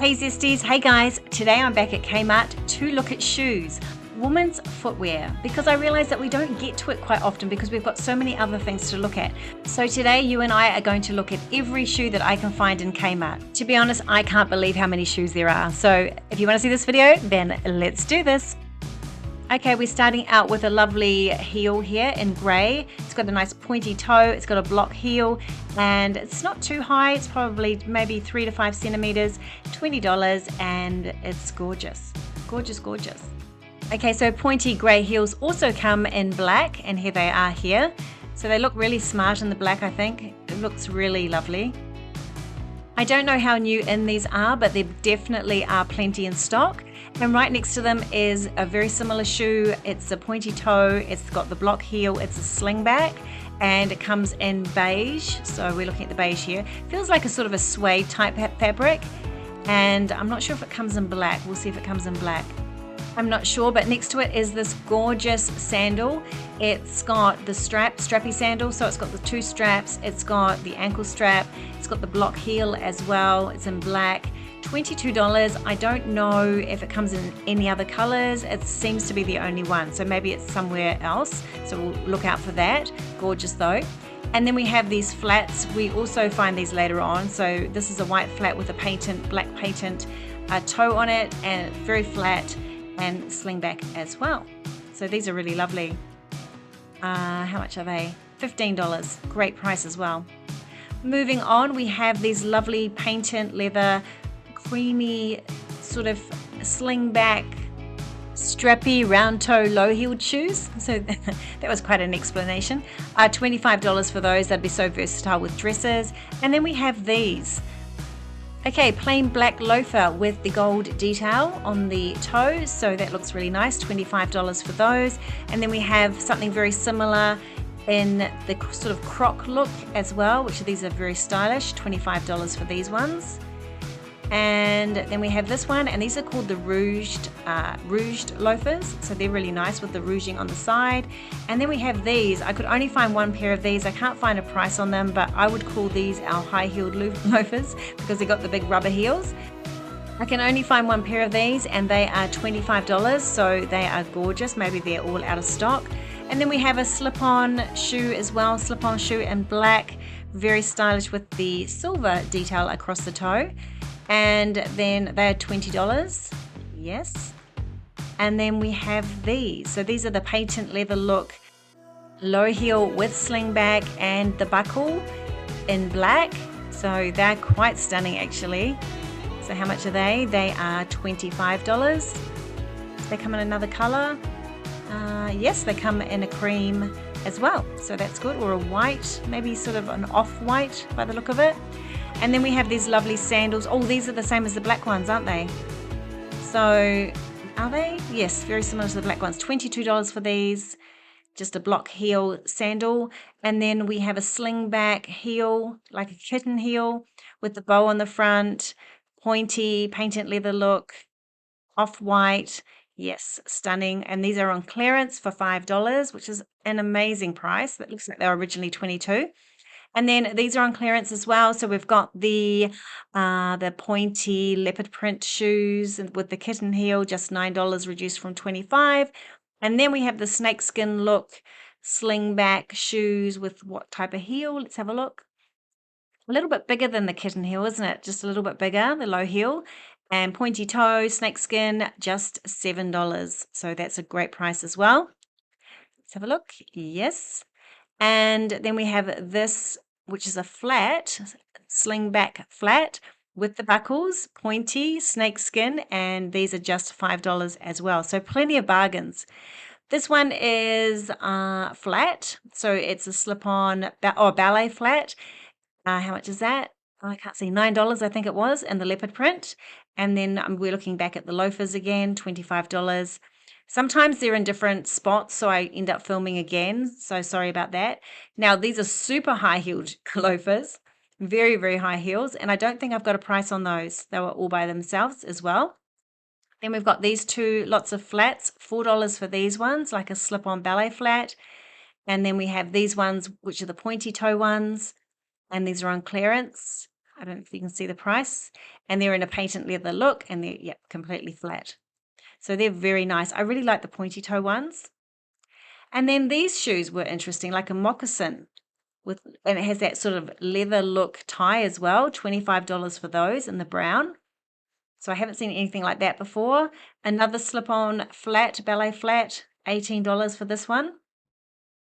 Hey Zesties, hey guys, today I'm back at Kmart to look at shoes, women's footwear, because I realize that we don't get to it quite often because we've got so many other things to look at. So today you and I are going to look at every shoe that I can find in Kmart. To be honest, I can't believe how many shoes there are. So if you want to see this video, then let's do this. Okay, we're starting out with a lovely heel here in grey. It's got a nice pointy toe, it's got a block heel, and it's not too high. It's probably maybe 3 to 5 centimeters, $20, and it's gorgeous. Gorgeous, gorgeous. Okay, so pointy grey heels also come in black, and here they are here. So they look really smart in the black, I think. It looks really lovely. I don't know how new in these are, but there definitely are plenty in stock. And right next to them is a very similar shoe. It's a pointy toe, it's got the block heel, it's a slingback, and it comes in beige. So we're looking at the beige here. Feels like a sort of a suede type fabric, and I'm not sure if it comes in black. We'll see if it comes in black. I'm not sure, but next to it is this gorgeous sandal. It's got the strappy sandal, so it's got the 2 straps, it's got the ankle strap, it's got the block heel as well. It's in black. $22. I don't know if it comes in any other colors. It seems to be the only one, so maybe it's somewhere else, so we'll look out for that. Gorgeous though. And then we have these flats. We also find these later on. So this is a white flat with a black patent toe on it, and very flat and slingback as well. So these are really lovely. How much are they? $15. Great price as well. Moving on, we have these lovely patent leather creamy sort of slingback strappy round toe low heeled shoes. So that was quite an explanation. $25 for those. That'd be so versatile with dresses. And then we have these. Okay, plain black loafer with the gold detail on the toes, so that looks really nice. $25 for those. And then we have something very similar in the sort of croc look as well, which these are very stylish. $25 for these ones. And then we have this one, and these are called the rouged loafers. So they're really nice with the rouging on the side. And then we have these. I could only find one pair of these. I can't find a price on them, but I would call these our high-heeled loafers because they got the big rubber heels. I can only find one pair of these, and they are $25. So they are gorgeous. Maybe they're all out of stock. And then we have a slip-on shoe as well. Slip-on shoe in black, very stylish with the silver detail across the toe. And then they're $20, yes. And then we have these. So these are the patent leather look, low heel with slingback and the buckle in black. So they're quite stunning actually. So how much are they? They are $25. Do they come in another color? Yes, they come in a cream as well. So that's good, or a white, maybe sort of an off-white by the look of it. And then we have these lovely sandals. Oh, these are the same as the black ones, aren't they? So, are they? Yes, very similar to the black ones. $22 for these. Just a block heel sandal. And then we have a slingback heel, like a kitten heel, with the bow on the front. Pointy, patent leather look. Off-white. Yes, stunning. And these are on clearance for $5, which is an amazing price. That looks like they were originally $22. And then these are on clearance as well. So we've got the pointy leopard print shoes with the kitten heel, just $9, reduced from $25. And then we have the snakeskin look slingback shoes with what type of heel? Let's have a look. A little bit bigger than the kitten heel, isn't it? Just a little bit bigger, the low heel. And pointy toe, snakeskin, just $7. So that's a great price as well. Let's have a look. Yes. And then we have this, which is a flat, slingback flat with the buckles, pointy, snakeskin, and these are just $5 as well. So plenty of bargains. This one is flat, so it's a slip-on or ballet flat. How much is that? Oh, I can't see, $9 I think it was, and the leopard print. And then we're looking back at the loafers again, $25. Sometimes they're in different spots, so I end up filming again. So sorry about that. Now, these are super high-heeled loafers, very, very high heels, and I don't think I've got a price on those. They were all by themselves as well. Then we've got these two lots of flats, $4 for these ones, like a slip-on ballet flat. And then we have these ones, which are the pointy toe ones, and these are on clearance. I don't know if you can see the price. And they're in a patent leather look, and they're, yep, completely flat. So they're very nice. I really like the pointy toe ones. And then these shoes were interesting, like a moccasin and it has that sort of leather look tie as well, $25 for those in the brown. So I haven't seen anything like that before. Another slip-on flat, ballet flat, $18 for this one.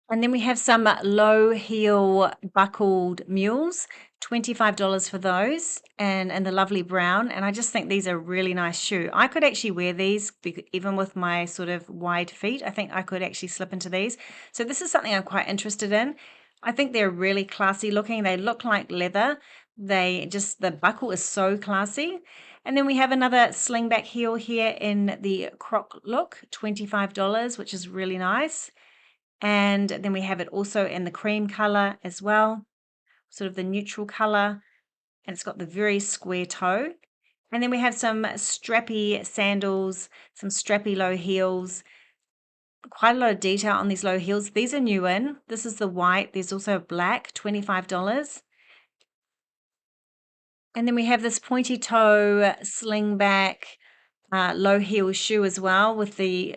And then we have some low heel buckled mules, $25 for those, and the lovely brown. And I just think these are a really nice shoe. I could actually wear these even with my sort of wide feet. I think I could actually slip into these. So this is something I'm quite interested in. I think they're really classy looking. They look like leather. The buckle is so classy. And then we have another slingback heel here in the croc look, $25, which is really nice. And then we have it also in the cream color as well, sort of the neutral color. And it's got the very square toe. And then we have some strappy sandals, some strappy low heels. Quite a lot of detail on these low heels. These are new in. This is the white. There's also black, $25. And then we have this pointy toe slingback low heel shoe as well with the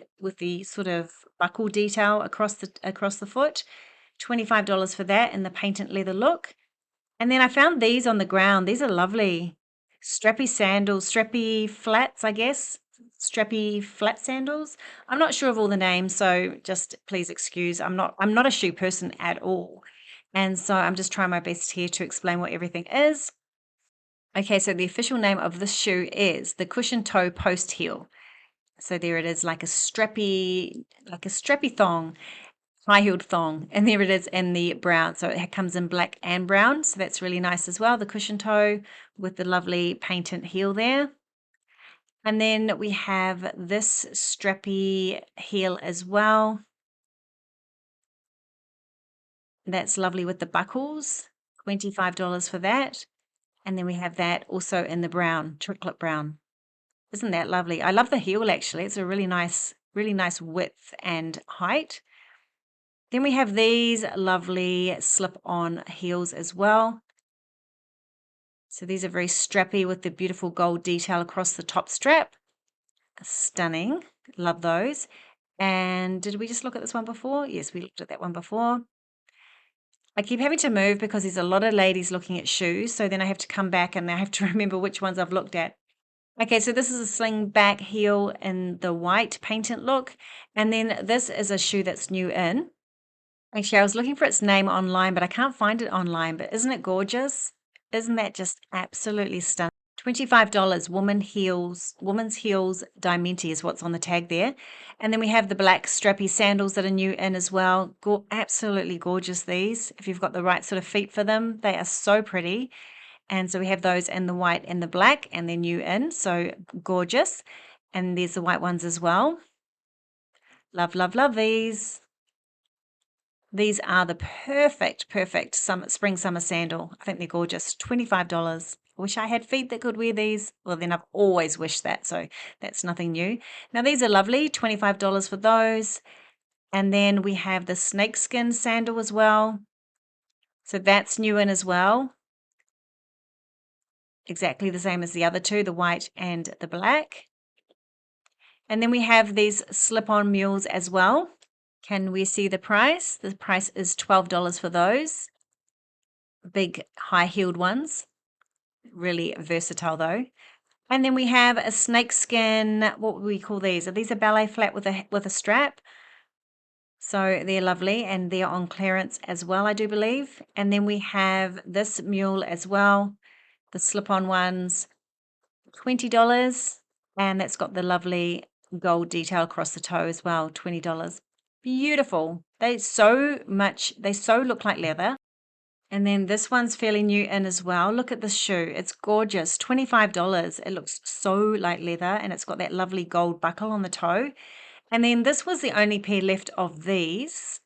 sort of buckle detail across the foot. $25 for that in the patent leather look. And then I found these on the ground. These are lovely. Strappy sandals, strappy flats, I guess. Strappy flat sandals. I'm not sure of all the names, so just please excuse. I'm not a shoe person at all. And so I'm just trying my best here to explain what everything is. Okay, so the official name of this shoe is the cushion toe post heel. So there it is, like a strappy thong, high-heeled thong. And there it is in the brown. So it comes in black and brown. So that's really nice as well. The cushion toe with the lovely patent heel there. And then we have this strappy heel as well. That's lovely with the buckles, $25 for that. And then we have that also in the brown, chocolate brown. Isn't that lovely? I love the heel actually. It's a really nice width and height. Then we have these lovely slip-on heels as well. So these are very strappy with the beautiful gold detail across the top strap. Stunning. Love those. And did we just look at this one before? Yes, we looked at that one before. I keep having to move because there's a lot of ladies looking at shoes. So then I have to come back and I have to remember which ones I've looked at. Okay, so this is a sling back heel in the white patent look. And then this is a shoe that's new in. Actually, I was looking for its name online, but I can't find it online. But isn't it gorgeous? Isn't that just absolutely stunning? $25, women's heels, dainty is what's on the tag there. And then we have the black strappy sandals that are new in as well. Absolutely gorgeous these. If you've got the right sort of feet for them, they are so pretty. And so we have those in the white and the black, and they're new in, so gorgeous. And there's the white ones as well. Love, love, love these. These are the perfect spring summer sandal. I think they're gorgeous. $25. I wish I had feet that could wear these. Well, then I've always wished that, so that's nothing new. Now these are lovely, $25 for those. And then we have the snakeskin sandal as well. So that's new in as well. Exactly the same as the other two, the white and the black. And then we have these slip-on mules as well. Can we see the price? The price is $12 for those. Big high-heeled ones. Really versatile though. And then we have a snakeskin, what would we call these? These are ballet flat with a strap. So they're lovely and they're on clearance as well, I do believe. And then we have this mule as well, the slip-on ones, $20. And that's got the lovely gold detail across the toe as well, $20. Beautiful. They so look like leather. And then this one's fairly new in as well. Look at this shoe. It's gorgeous. $25. It looks so like leather and it's got that lovely gold buckle on the toe. And then this was the only pair left of these.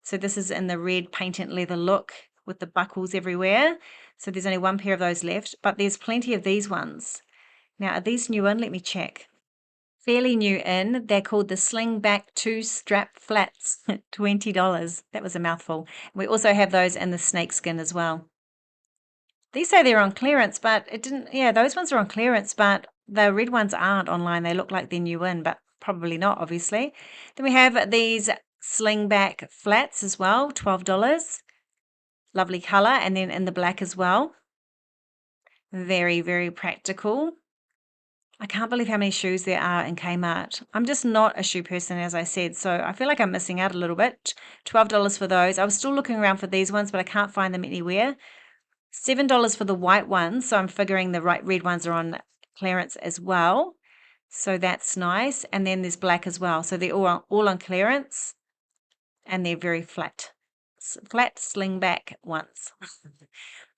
So this is in the red patent leather look with the buckles everywhere. So there's only one pair of those left, but there's plenty of these ones. Now, are these new in? Let me check. Fairly new in. They're called the slingback 2-strap flats, $20. That was a mouthful. We also have those in the snakeskin as well. These say they're on clearance, but it didn't. Yeah, those ones are on clearance, but the red ones aren't online. They look like they're new in, but probably not, obviously. Then we have these slingback flats as well, $12. Lovely color, and then in the black as well. Very, very practical. I can't believe how many shoes there are in Kmart. I'm just not a shoe person, as I said, so I feel like I'm missing out a little bit. $12 for those. I was still looking around for these ones, but I can't find them anywhere. $7 for the white ones, so I'm figuring the red ones are on clearance as well. So that's nice. And then there's black as well. So they're all on clearance, and they're very flat slingback ones.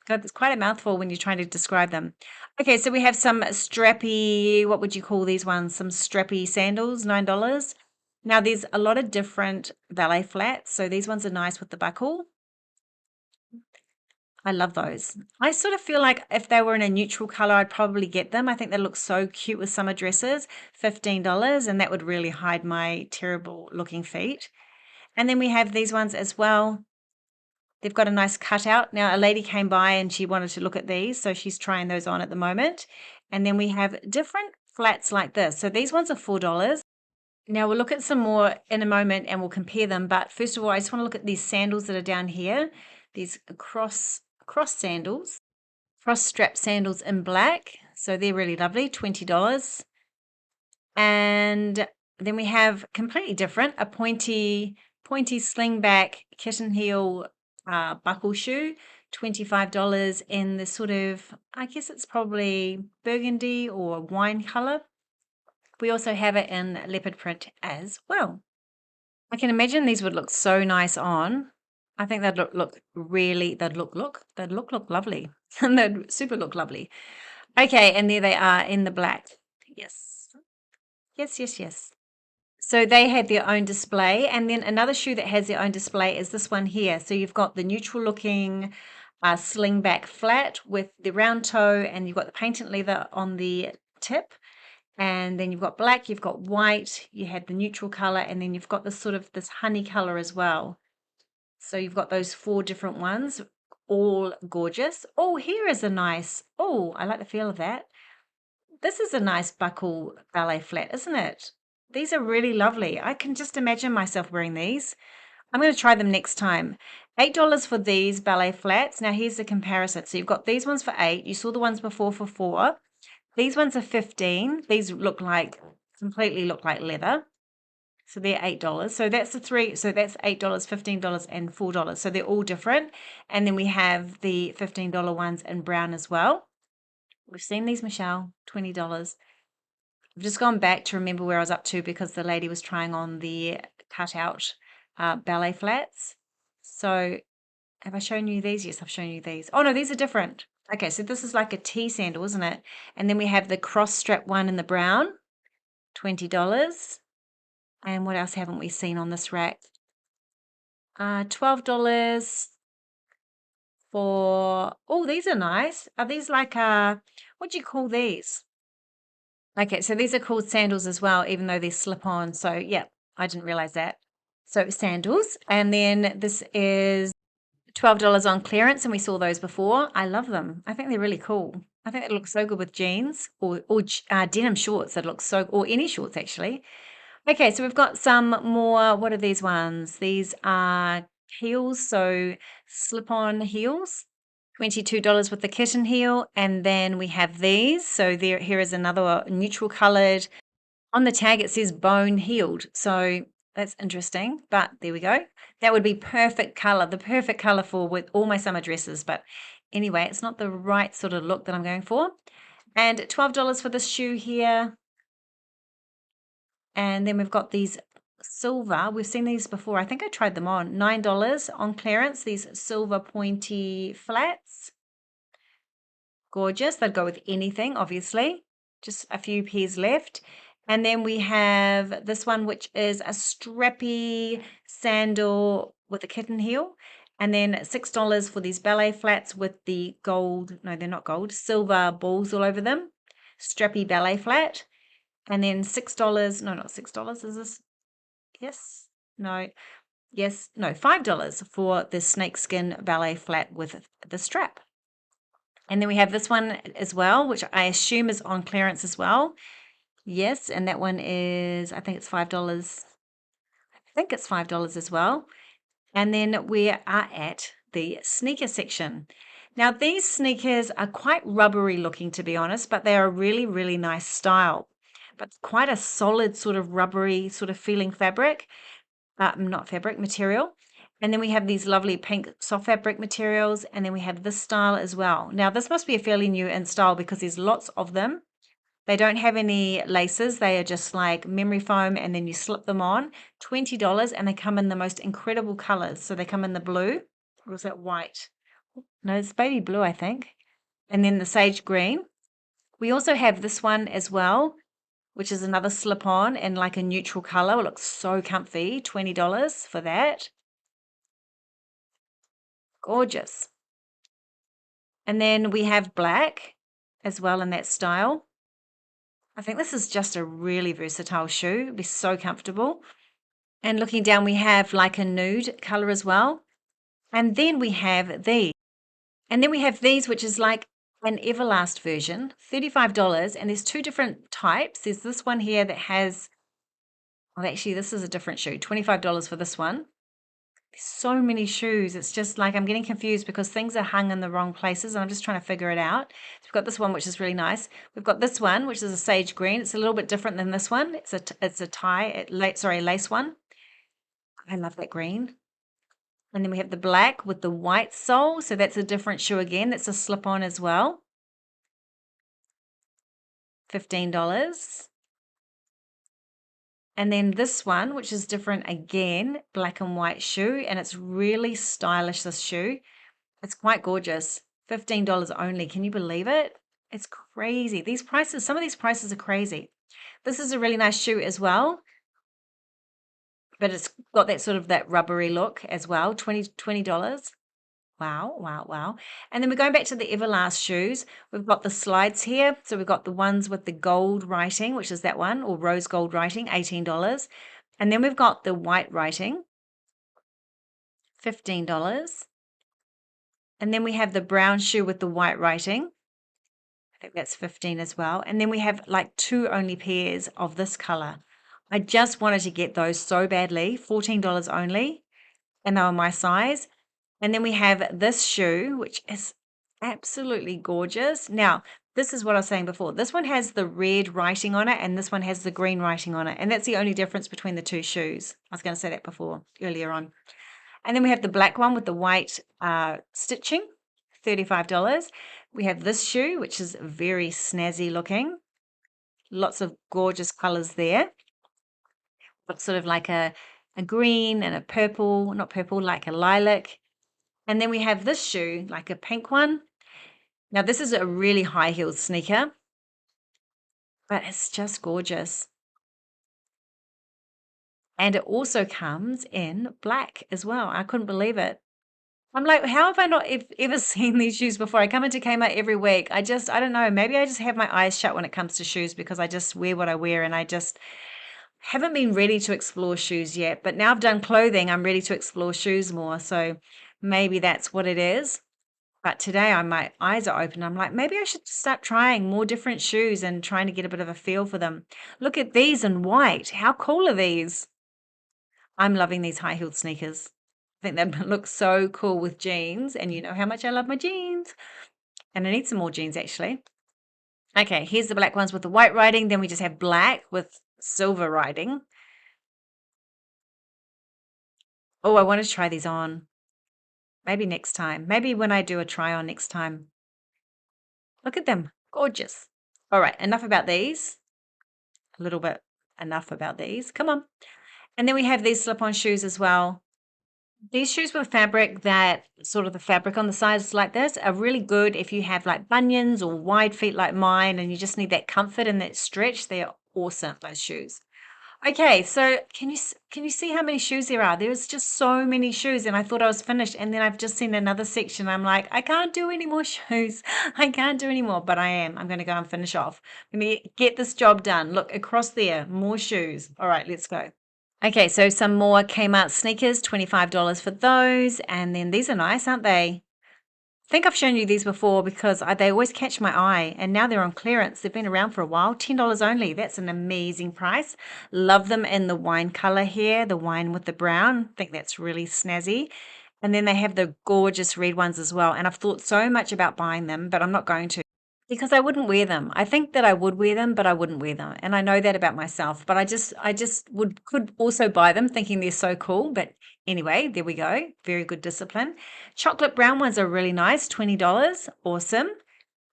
God, it's quite a mouthful when you're trying to describe them. Okay, so we have some strappy, what would you call these ones? Some strappy sandals, $9. Now, there's a lot of different ballet flats. So these ones are nice with the buckle. I love those. I sort of feel like if they were in a neutral color, I'd probably get them. I think they look so cute with summer dresses. $15, and that would really hide my terrible looking feet. And then we have these ones as well. They've got a nice cutout. Now, a lady came by and she wanted to look at these, so she's trying those on at the moment. And then we have different flats like this. So these ones are $4. Now, we'll look at some more in a moment and we'll compare them. But first of all, I just want to look at these sandals that are down here. These cross sandals, cross strap sandals in black. So they're really lovely, $20. And then we have completely different, a pointy slingback kitten heel buckle shoe, $25 in the sort of, I guess it's probably burgundy or wine color. We also have it in leopard print as well. I can imagine these would look so nice on. I think they'd look lovely. And they'd super look lovely. Okay, and there they are in the black. Yes. Yes. So they have their own display. And then another shoe that has their own display is this one here. So you've got the neutral looking slingback flat with the round toe, and you've got the patent leather on the tip. And then you've got black, you've got white, you had the neutral color, and then you've got this sort of this honey color as well. So you've got those 4 different ones, all gorgeous. Oh, here is a nice, oh, I like the feel of that. This is a nice buckle ballet flat, isn't it? These are really lovely. I can just imagine myself wearing these. I'm going to try them next time. $8 for these ballet flats. Now here's the comparison. So you've got these ones for 8. You saw the ones before for 4. These ones are 15. These completely look like leather. So they're $8. So that's the 3. So that's $8, $15, and $4. So they're all different. And then we have the $15 ones in brown as well. We've seen these, Michelle, $20. I've just gone back to remember where I was up to because the lady was trying on the cutout ballet flats. So have I shown you these? Yes, I've shown you these. Oh, no, these are different. Okay, so this is like a T sandal, isn't it? And then we have the cross strap one in the brown, $20. And what else haven't we seen on this rack? $12 for, oh, these are nice. Are these like, what do you call these? Okay, so these are called sandals as well, even though they're slip-on. So yeah, I didn't realize that. So sandals, and then this is $12 on clearance, and we saw those before. I love them. I think they're really cool. I think it looks so good with jeans or denim shorts. That looks so, or any shorts actually. Okay, so we've got some more. What are these ones? These are heels, so slip-on heels. $22 with the kitten heel, and then we have these. So here is another neutral colored. On the tag it says bone heeled, so that's interesting, but there we go. That would be perfect color, the perfect color for with all my summer dresses, but anyway, it's not the right sort of look that I'm going for. And $12 for this shoe here. And then we've got these silver. We've seen these before. I think I tried them on. $9 on clearance, these silver pointy flats. Gorgeous. They'd go with anything, obviously. Just a few pairs left. And then we have this one, which is a strappy sandal with a kitten heel. And then $6 for these ballet flats with the gold, no, they're not gold, silver balls all over them. Strappy ballet flat. And then $6, no, not $6, is this? Yes, no, yes, no, $5 for the snakeskin ballet flat with the strap. And then we have this one as well, which I assume is on clearance as well. Yes, and that one is, I think it's $5. I think it's $5 as well. And then we are at the sneaker section. Now, these sneakers are quite rubbery looking, to be honest, but they are a really, really nice style. But quite a solid sort of rubbery sort of feeling fabric, not fabric, material. And then we have these lovely pink soft fabric materials, and then we have this style as well. Now, this must be a fairly new in style because there's lots of them. They don't have any laces. They are just like memory foam, and then you slip them on. $20, and they come in the most incredible colors. So they come in the blue, or is that white? No, it's baby blue, I think. And then the sage green. We also have this one as well, which is another slip-on in like a neutral color. It looks so comfy. $20 for that. Gorgeous. And then we have black as well in that style. I think this is just a really versatile shoe. It'd be so comfortable. And looking down, we have like a nude color as well. And then we have these. And then we have these, which is like an Everlast version, $35. And there's two different types. There's this one here that has, well, actually, this is a different shoe, $25 for this one. There's so many shoes. It's just like I'm getting confused because things are hung in the wrong places, and I'm just trying to figure it out. So we've got this one, which is really nice. We've got this one, which is a sage green. It's a little bit different than this one. It's a lace one. I love that green. And then we have the black with the white sole. So that's a different shoe again. That's a slip-on as well. $15. And then this one, which is different again, black and white shoe, and it's really stylish, this shoe. It's quite gorgeous. $15 only. Can you believe it? It's crazy. These prices, some of these prices are crazy. This is a really nice shoe as well, but it's got that sort of that rubbery look as well. $20. Wow, wow, wow. And then we're going back to the Everlast shoes. We've got the slides here. So we've got the ones with the gold writing, which is that one, or rose gold writing, $18. And then we've got the white writing, $15. And then we have the brown shoe with the white writing. I think that's 15 as well. And then we have like two only pairs of this color. I just wanted to get those so badly, $14 only. And they were my size. And then we have this shoe, which is absolutely gorgeous. Now, this is what I was saying before. This one has the red writing on it, and this one has the green writing on it. And that's the only difference between the two shoes. I was going to say that before, earlier on. And then we have the black one with the white stitching, $35. We have this shoe, which is very snazzy looking. Lots of gorgeous colors there. Looks sort of like a green and a purple, not purple, like a lilac. And then we have this shoe, like a pink one. Now, this is a really high-heeled sneaker, but it's just gorgeous. And it also comes in black as well. I couldn't believe it. I'm like, how have I not ever seen these shoes before? I come into Kmart every week. I don't know. Maybe I just have my eyes shut when it comes to shoes because I just wear what I wear, and I just haven't been ready to explore shoes yet. But now I've done clothing, I'm ready to explore shoes more. So maybe that's what it is. But today my eyes are open. I'm like, maybe I should start trying more different shoes and trying to get a bit of a feel for them. Look at these in white. How cool are these? I'm loving these high-heeled sneakers. I think that looks so cool with jeans, and you know how much I love my jeans. And I need some more jeans, actually. Okay, here's the black ones with the white writing. Then we just have black with silver writing. Oh, I want to try these on. Maybe next time. Maybe when I do a try on next time. Look at them. Gorgeous. All right, enough about these. A little bit enough about these. Come on. And then we have these slip-on shoes as well. These shoes with fabric that sort of the fabric on the sides like this are really good if you have like bunions or wide feet like mine and you just need that comfort and that stretch. They are awesome, those shoes. Okay, so can you see how many shoes there are? There's just so many shoes, and I thought I was finished, and then I've just seen another section. I'm like, I can't do any more shoes. I can't do any more, but I am. I'm going to go and finish off. Let me get this job done. Look, across there, more shoes. All right, let's go. Okay, so some more Kmart sneakers, $25 for those, and then these are nice, aren't they? think I've shown you these before because they always catch my eye, and now they're on clearance. They've been around for a while. $10 only. That's an amazing price. Love them in the wine color here, the wine with the brown. I think that's really snazzy. And then they have the gorgeous red ones as well. And I've thought so much about buying them, but I'm not going to because I wouldn't wear them. I think that I would wear them, but I wouldn't wear them. And I know that about myself, but I just could also buy them thinking they're so cool. But anyway, there we go. Very good discipline. Chocolate brown ones are really nice, $20. Awesome.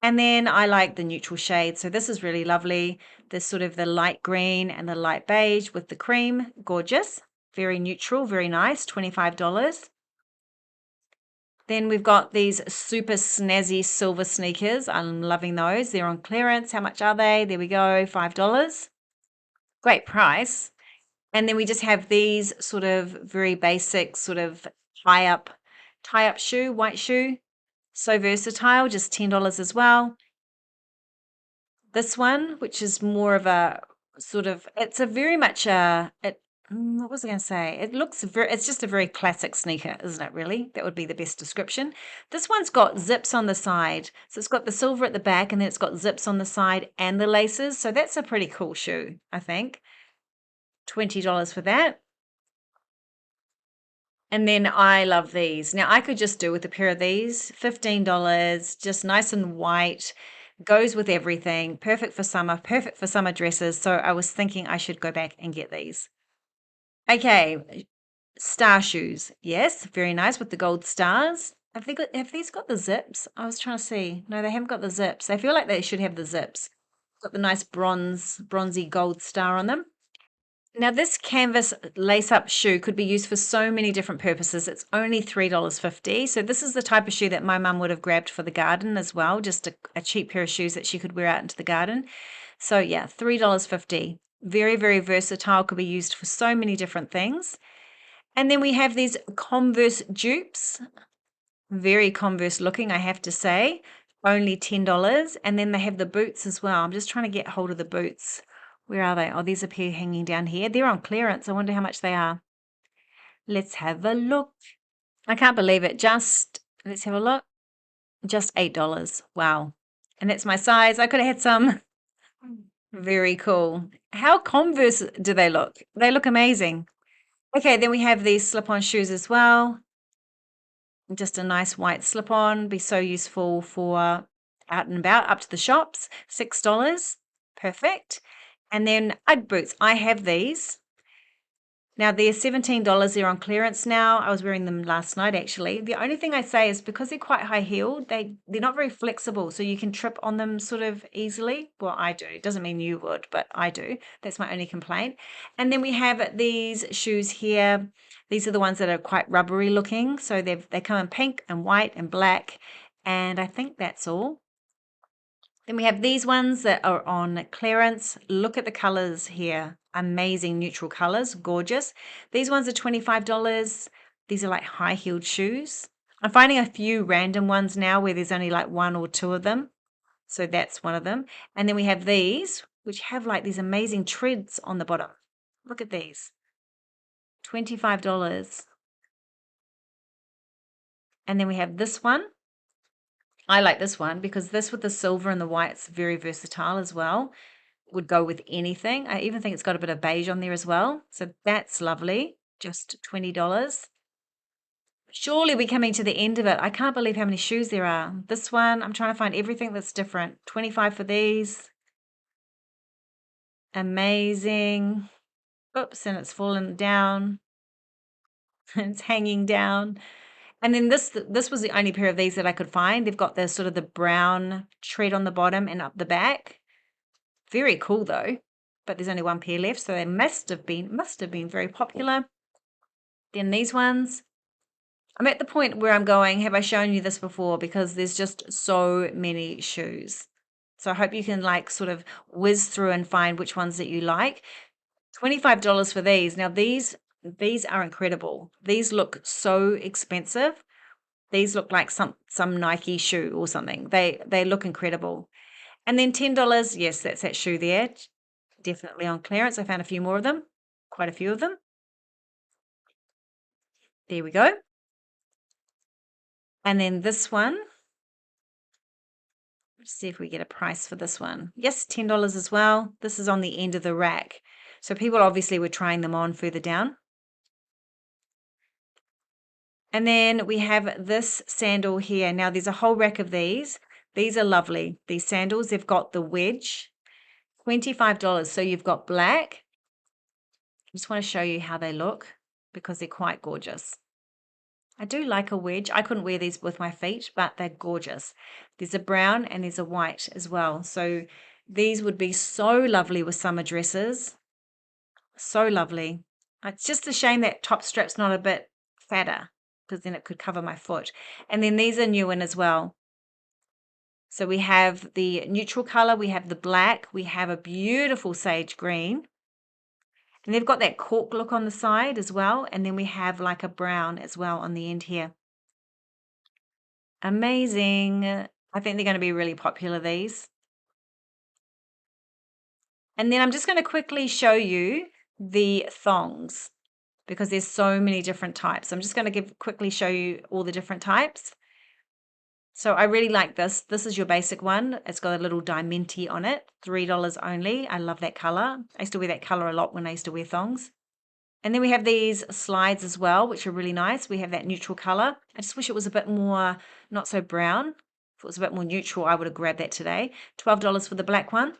And then I like the neutral shade. So this is really lovely. This sort of the light green and the light beige with the cream. Gorgeous. Very neutral, very nice, $25. Then we've got these super snazzy silver sneakers. I'm loving those. They're on clearance. How much are they? There we go, $5. Great price. And then we just have these sort of very basic sort of tie-up shoe, white shoe. So versatile, just $10 as well. This one, which is more of a sort of, it's a very much what was I going to say? It's just a very classic sneaker, isn't it, really? That would be the best description. This one's got zips on the side. So it's got the silver at the back, and then it's got zips on the side and the laces. So that's a pretty cool shoe, I think. $20 for that. And then I love these. Now, I could just do with a pair of these, $15, just nice and white, goes with everything, perfect for summer dresses. So I was thinking I should go back and get these. Okay, star shoes. Yes, very nice with the gold stars. Have these got the zips? I was trying to see. No, they haven't got the zips. They feel like they should have the zips. Got the nice bronzy gold star on them. Now, this canvas lace-up shoe could be used for so many different purposes. It's only $3.50. So this is the type of shoe that my mum would have grabbed for the garden as well, just a cheap pair of shoes that she could wear out into the garden. So yeah, $3.50. Very, very versatile, could be used for so many different things. And then we have these Converse dupes. Very Converse looking, I have to say. Only $10. And then they have the boots as well. I'm just trying to get hold of the boots. Where are they? Oh, there's a pair hanging down here. They're on clearance. I wonder how much they are. Let's have a look. I can't believe it. Let's have a look. Just $8. Wow. And that's my size. I could have had some. Very cool. How Converse do they look? They look amazing. Okay, then we have these slip-on shoes as well. Just a nice white slip-on. Be so useful for out and about, up to the shops. $6. Perfect. And then Ugg boots. I have these. Now they're $17. They're on clearance now. I was wearing them last night actually. The only thing I say is because they're quite high-heeled, they're not very flexible, so you can trip on them sort of easily. Well, I do. It doesn't mean you would, but I do. That's my only complaint. And then we have these shoes here. These are the ones that are quite rubbery looking. So they come in pink and white and black. And I think that's all. Then we have these ones that are on clearance. Look at the colors here. Amazing neutral colors, gorgeous. These ones are $25. These are like high-heeled shoes. I'm finding a few random ones now where there's only like one or two of them. So that's one of them. And then we have these, which have like these amazing treads on the bottom. Look at these. $25. And then we have this one. I like this one because this with the silver and the white's very versatile as well. Would go with anything. I even think it's got a bit of beige on there as well. So that's lovely. Just $20. Surely we're coming to the end of it. I can't believe how many shoes there are. This one, I'm trying to find everything that's different. $25 for these. Amazing. Oops, and it's fallen down. It's hanging down. And then this was the only pair of these that I could find. They've got the sort of the brown tread on the bottom and up the back. Very cool though. But there's only one pair left, so they must have been very popular. Then these ones. I'm at the point where I'm going, have I shown you this before? Because there's just so many shoes. So I hope you can like sort of whiz through and find which ones that you like. $25 for these. Now these are incredible. These look so expensive. These look like some Nike shoe or something. They look incredible. And then $10, yes, that's that shoe there. Definitely on clearance. I found a few more of them. Quite a few of them. There we go. And then this one, Let's see if we get a price for this one. Yes, $10 as well. This is on the end of the rack. So people obviously were trying them on further down. And then we have this sandal here. Now there's a whole rack of these. These are lovely. These sandals, they've got the wedge, $25. So you've got black. I just want to show you how they look because they're quite gorgeous. I do like a wedge. I couldn't wear these with my feet, but they're gorgeous. There's a brown and there's a white as well. So these would be so lovely with summer dresses. So lovely. It's just a shame that top strap's not a bit fatter because then it could cover my foot. And then these are new in as well. So we have the neutral color, we have the black, we have a beautiful sage green. And they've got that cork look on the side as well. And then we have like a brown as well on the end here. Amazing. I think they're going to be really popular, these. And then I'm just going to quickly show you the thongs because there's so many different types. I'm just going to quickly show you all the different types. So I really like this. This is your basic one. It's got a little dainty on it, $3 only. I love that color. I used to wear that color a lot when I used to wear thongs. And then we have these slides as well, which are really nice. We have that neutral color. I just wish it was a bit more, not so brown. If it was a bit more neutral, I would have grabbed that today. $12 for the black one.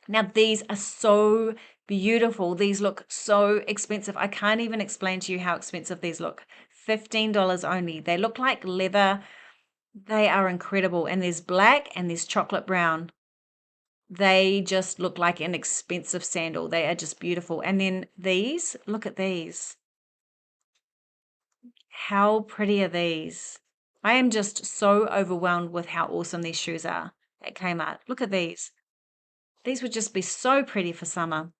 Now, these are so beautiful. These look so expensive. I can't even explain to you how expensive these look. $15 only. They look like leather. They are incredible. And there's black and there's chocolate brown. They just look like an expensive sandal. They are just beautiful. And then these, look at these. How pretty are these? I am just so overwhelmed with how awesome these shoes are at Kmart. Look at these. These would just be so pretty for summer.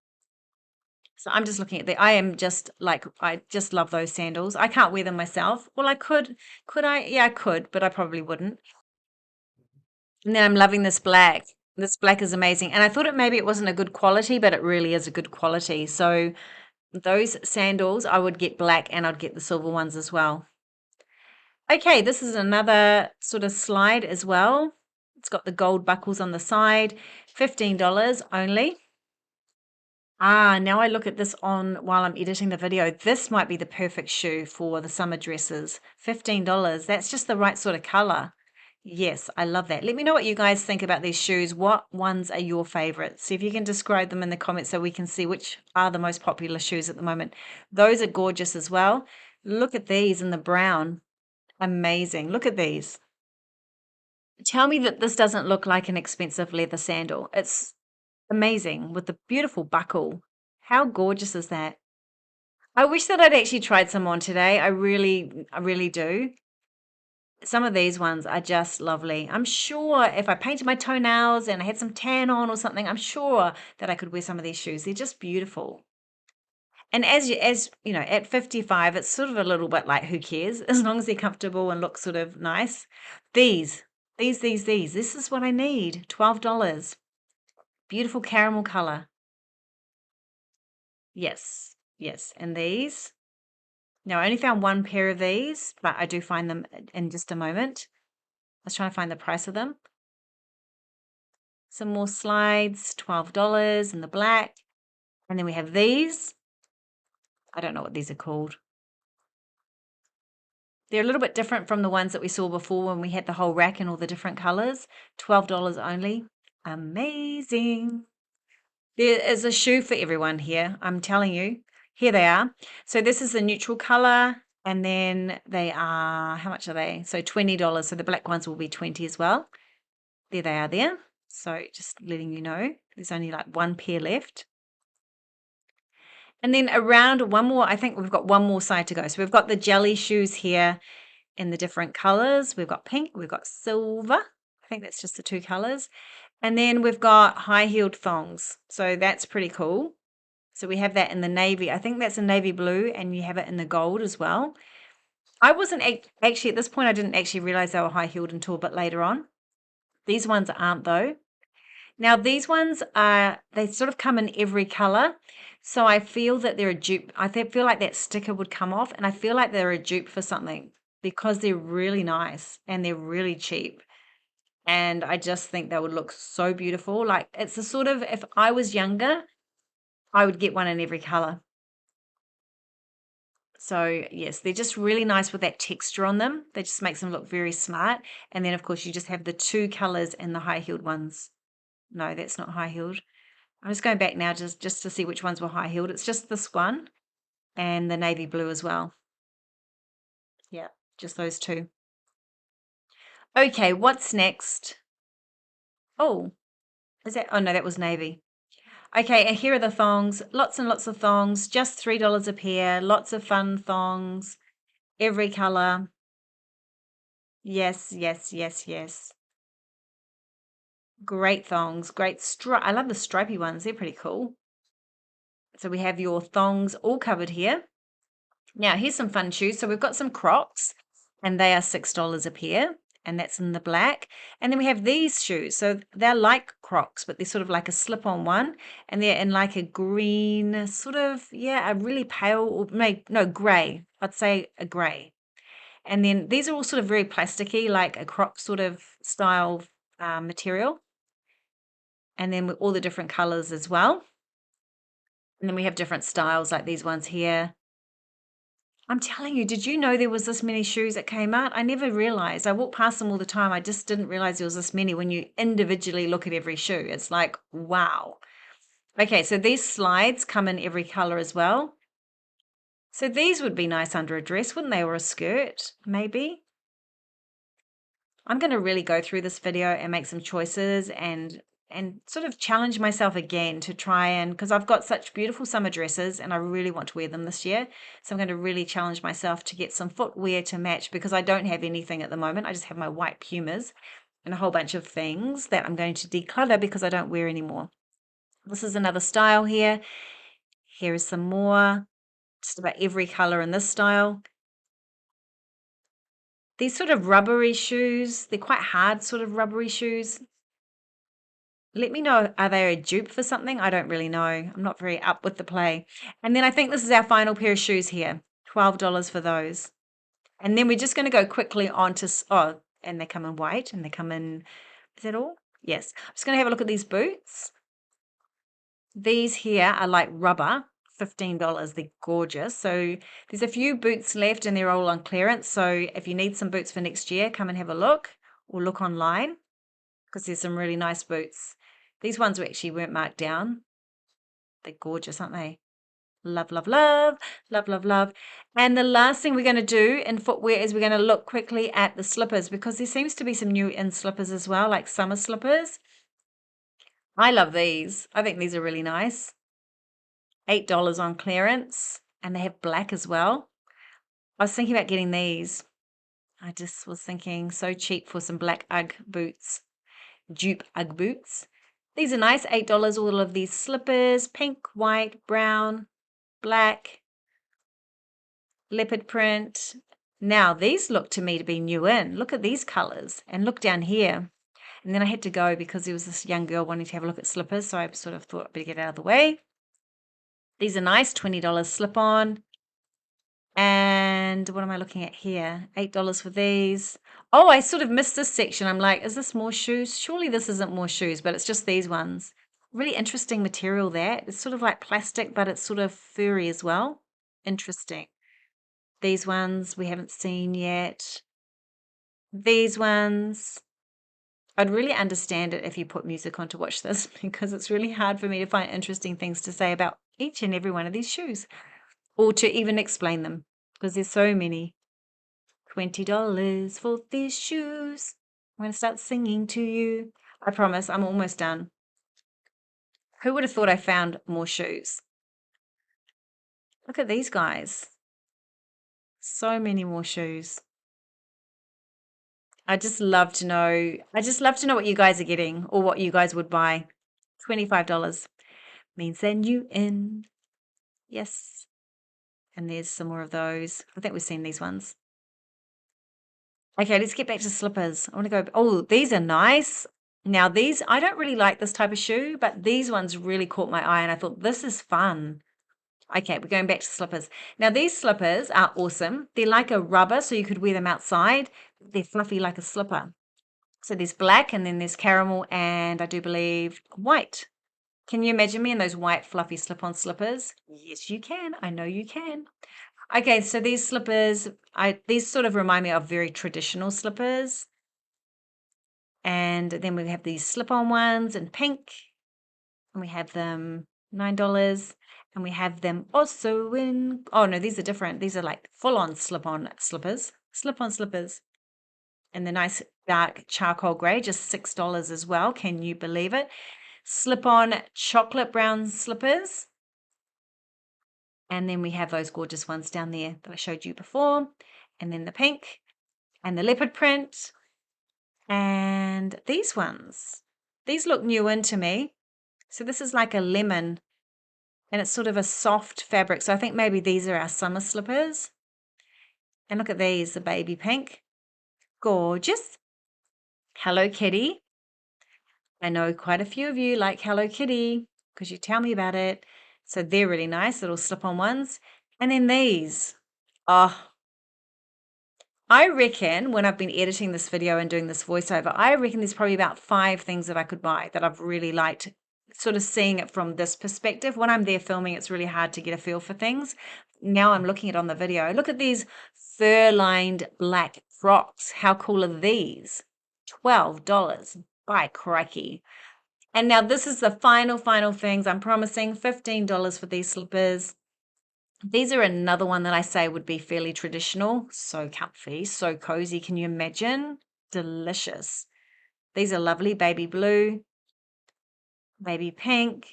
So I'm just looking at the, I am just like, I just love those sandals. I can't wear them myself. Well, I could I? Yeah, I could, but I probably wouldn't. And then I'm loving this black. This black is amazing. And I thought maybe it wasn't a good quality, but it really is a good quality. So those sandals, I would get black and I'd get the silver ones as well. Okay, this is another sort of slide as well. It's got the gold buckles on the side, $15 only. Now I look at this on while I'm editing the video. This might be the perfect shoe for the summer dresses. $15. That's just the right sort of color. Yes, I love that. Let me know what you guys think about these shoes. What ones are your favorites? See if you can describe them in the comments so we can see which are the most popular shoes at the moment. Those are gorgeous as well. Look at these in the brown. Amazing. Look at these. Tell me that this doesn't look like an expensive leather sandal. It's amazing with the beautiful buckle. How gorgeous is that? I wish that I'd actually tried some on today. I really do. Some of these ones are just lovely. I'm sure if I painted my toenails and I had some tan on or something, I'm sure that I could wear some of these shoes. They're just beautiful. And as you know, at 55, it's sort of a little bit like who cares as long as they're comfortable and look sort of nice. These. This is what I need. $12. Beautiful caramel color. Yes. And these. Now, I only found one pair of these, but I do find them in just a moment. I was trying to find the price of them. Some more slides, $12 in the black. And then we have these. I don't know what these are called. They're a little bit different from the ones that we saw before when we had the whole rack in all the different colors. $12 only. Amazing. There is a shoe for everyone here, I'm telling you. Here they are. So this is the neutral color, and then they are, how much are they? So $20. So the black ones will be 20 as well. There they are there. So just letting you know, there's only like one pair left. And then around one more, I think we've got one more side to go. So we've got the jelly shoes here in the different colors. We've got pink, we've got silver. I think that's just the two colors. And then we've got high-heeled thongs. So that's pretty cool. So we have that in the navy. I think that's a navy blue, and you have it in the gold as well. I wasn't actually, at this point, I didn't actually realize they were high-heeled until a bit later on. These ones aren't, though. Now, these ones are, they sort of come in every color. So I feel that they're a dupe. I feel like that sticker would come off, and I feel like they're a dupe for something because they're really nice and they're really cheap. And I just think they would look so beautiful. Like it's the sort of, if I was younger, I would get one in every color. So yes, they're just really nice with that texture on them. That just makes them look very smart. And then of course you just have the 2 colors and the high-heeled ones. No, that's not high-heeled. I'm just going back now just to see which ones were high-heeled. It's just this one and the navy blue as well. Yeah, just those 2. Okay, what's next? Oh, is that? Oh no, that was navy. Okay, and here are the thongs. Lots and lots of thongs, just $3 a pair. Lots of fun thongs, every color. Yes, yes, yes, yes. Great thongs, great I love the stripy ones. They're pretty cool. So we have your thongs all covered here. Now, here's some fun shoes. So we've got some Crocs, and they are $6 a pair, and that's in the black. And then we have these shoes. So they're like Crocs, but they're sort of like a slip-on one, and they're in like a green, sort of, yeah, a really pale, or no, gray. I'd say a gray. And then these are all sort of very plasticky, like a Croc sort of style material. And then with all the different colors as well. And then we have different styles like these ones here. I'm telling you, did you know there was this many shoes at Kmart? I never realized. I walk past them all the time. I just didn't realize there was this many when you individually look at every shoe. It's like, wow. Okay, so these slides come in every color as well. So these would be nice under a dress, wouldn't they? Or a skirt, maybe. I'm going to really go through this video and make some choices and sort of challenge myself again to try and, because I've got such beautiful summer dresses and I really want to wear them this year. So I'm going to really challenge myself to get some footwear to match, because I don't have anything at the moment. I just have my white pumas and a whole bunch of things that I'm going to declutter because I don't wear anymore. This is another style here. Here is some more, just about every color in this style. These sort of rubbery shoes, they're quite hard sort of rubbery shoes. Let me know, are they a dupe for something? I don't really know. I'm not very up with the play. And then I think this is our final pair of shoes here. $12 for those. And then we're just going to go quickly on to, oh, and they come in white and they come in, is that all? Yes. I'm just going to have a look at these boots. These here are like rubber, $15. They're gorgeous. So there's a few boots left and they're all on clearance. So if you need some boots for next year, come and have a look or look online, because there's some really nice boots. These ones actually weren't marked down. They're gorgeous, aren't they? Love, love, love, love, love, love. And the last thing we're going to do in footwear is we're going to look quickly at the slippers, because there seems to be some new in slippers as well, like summer slippers. I love these. I think these are really nice. $8 on clearance, and they have black as well. I was thinking about getting these. I just was thinking, so cheap for some black UGG boots, dupe UGG boots. These are nice, $8, all of these slippers, pink, white, brown, black, leopard print. Now, these look to me to be new in. Look at these colors, and look down here. And then I had to go because there was this young girl wanting to have a look at slippers, so I sort of thought I'd better get out of the way. These are nice, $20 slip-on. And what am I looking at here? $8 for these. Oh, I sort of missed this section. I'm like, is this more shoes? Surely this isn't more shoes, but it's just these ones. Really interesting material there. It's sort of like plastic, but it's sort of furry as well. Interesting. These ones we haven't seen yet. These ones, I'd really understand it if you put music on to watch this, because it's really hard for me to find interesting things to say about each and every one of these shoes, or to even explain them, because there's so many. $20 for these shoes. I'm going to start singing to you. I promise, I'm almost done. Who would have thought I found more shoes? Look at these guys. So many more shoes. I just love to know what you guys are getting or what you guys would buy. $25 means they're new in. Yes. And there's some more of those. I think we've seen these ones. Okay, let's get back to slippers. I want to go, oh, these are nice. Now these, I don't really like this type of shoe, but these ones really caught my eye and I thought, this is fun. Okay, we're going back to slippers. Now these slippers are awesome. They're like a rubber, so you could wear them outside. They're fluffy like a slipper. So there's black and then there's caramel and I do believe white. Can you imagine me in those white fluffy slip-on slippers? Yes, you can. I know you can. Okay, so these slippers, these sort of remind me of very traditional slippers. And then we have these slip-on ones in pink. And we have them $9. And we have them also in, oh no, these are different. These are like full-on slip-on slippers. Slip-on slippers. And the nice dark charcoal gray, just $6 as well. Can you believe it? Slip-on chocolate brown slippers. And then we have those gorgeous ones down there that I showed you before. And then the pink and the leopard print. And these ones. These look new in to me. So this is like a lemon. And it's sort of a soft fabric. So I think maybe these are our summer slippers. And look at these, the baby pink. Gorgeous. Hello Kitty. I know quite a few of you like Hello Kitty because you tell me about it. So they're really nice, little slip-on ones. And then these. Oh, I reckon when I've been editing this video and doing this voiceover, I reckon there's probably about 5 things that I could buy that I've really liked, sort of seeing it from this perspective. When I'm there filming, it's really hard to get a feel for things. Now I'm looking at it on the video. Look at these fur-lined black Crocs. How cool are these? $12. By crikey. And now this is the final things. I'm promising $15 for these slippers. These are another one that I say would be fairly traditional. So comfy, so cozy. Can you imagine? Delicious. These are lovely. Baby blue, baby pink.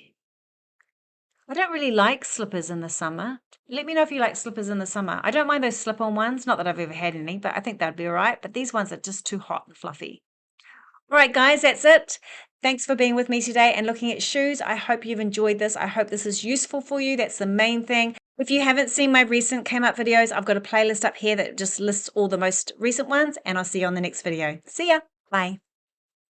I don't really like slippers in the summer. Let me know if you like slippers in the summer. I don't mind those slip-on ones. Not that I've ever had any, but I think that'd be all right. But these ones are just too hot and fluffy. All right, guys, that's it. Thanks for being with me today and looking at shoes. I hope you've enjoyed this. I hope this is useful for you. That's the main thing. If you haven't seen my recent Kmart videos, I've got a playlist up here that just lists all the most recent ones, and I'll see you on the next video. See ya. Bye.